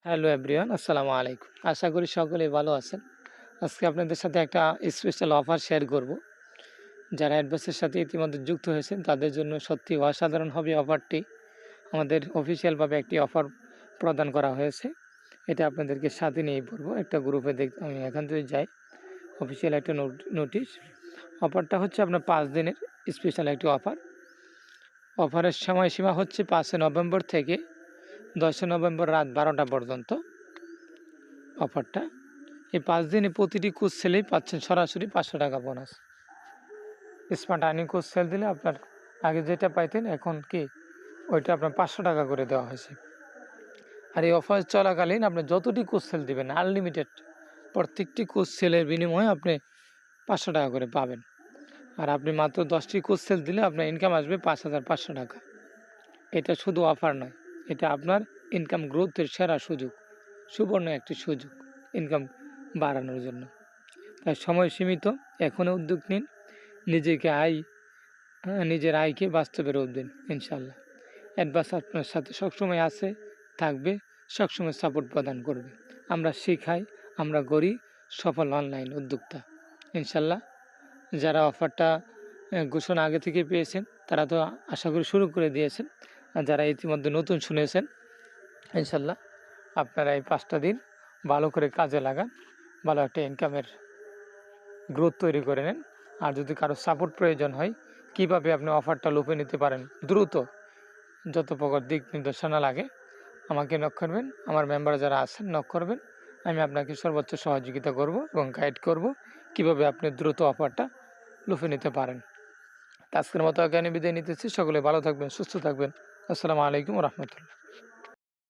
Hello everyone, আসসালামু আলাইকুম। আশা করি সকলেই ভালো আছেন। আজকে আপনাদের সাথে একটা স্পেশাল অফার শেয়ার করব। যারা অ্যাডভান্সের সাথে ইতিমধ্যে যুক্ত হয়েছেন তাদের জন্য সত্যি অসাধারণ হবে অফারটি। আমাদের অফিসিয়ালভাবে একটি অফার প্রদান করা হয়েছে। এটা আপনাদেরকে সাথে নিয়েই পড়ব। একটা গ্রুপে আমি এখান থেকে যাই, অফিসিয়াল একটা নোটিশ। অফারটা হচ্ছে আপনার 5 দিনের স্পেশাল একটি অফার। অফারের সময়সীমা হচ্ছে 5 নভেম্বর থেকে 10 নভেম্বর রাত 12টা পর্যন্ত অফারটা। এই 5 দিনে প্রতিটি কোচ সেলেই পাচ্ছেন সরাসরি 500 টাকা bonus. Smart earning coach sale দিলে আপনার আগে যেটা পাইতেন এখন কি ওইটা আপনার 500 টাকা করে দেওয়া হয়েছে। আর এই অফার চলাকালীন আপনি যতটি কোচ সেল দিবেন আনলিমিটেড, প্রত্যেকটি কোচ সেলের বিনিময়ে আপনি 500 টাকা করে পাবেন। আর আপনি মাত্র 10টি কোচ সেল দিলে আপনার ইনকাম আসবে 5500 টাকা। এটা শুধু অফার নয়, এটা আপনার ইনকাম গ্রোথের সেরা সুযোগ, সুবর্ণ একটি সুযোগ ইনকাম বাড়ানোর জন্য। তাই সময় সীমিত, এখনও উদ্যোগ নিন। নিজের আয়কে বাস্তবে রূপ দিন। ইনশাল্লাহ অ্যাডভান্স আপনার সাথে সবসময় আছে, থাকবে, সবসময় সাপোর্ট প্রদান করবে। আমরা শেখাই, আমরা গড়ি সফল অনলাইন উদ্যোক্তা। ইনশাল্লাহ যারা অফারটা ঘোষণা আগে থেকে পেয়েছেন তারা তো আশা করি শুরু করে দিয়েছেন, আর যারা ইতিমধ্যে নতুন শুনেছেন ইনশাল্লাহ আপনারা এই 5টা দিন ভালো করে কাজে লাগান, ভালো একটা ইনকামের গ্রোথ তৈরি করে নেন। আর যদি কারো সাপোর্ট প্রয়োজন হয় কিভাবে আপনি অফারটা লুফে নিতে পারেন দ্রুত, যত প্রকার দিক নির্দেশনা লাগে আমাকে নক করবেন, আমার মেম্বার যারা আছেন নক করবেন। আমি আপনাকে সর্বোচ্চ সহযোগিতা করব এবং গাইড করব কিভাবে আপনি দ্রুত অফারটা লুফে নিতে পারেন। আজকের মতো এখানে বিদায় নিতেছি। সকলে ভালো থাকবেন, সুস্থ থাকবেন। আসসালামু আলাইকুম রহমতুল্লাহ।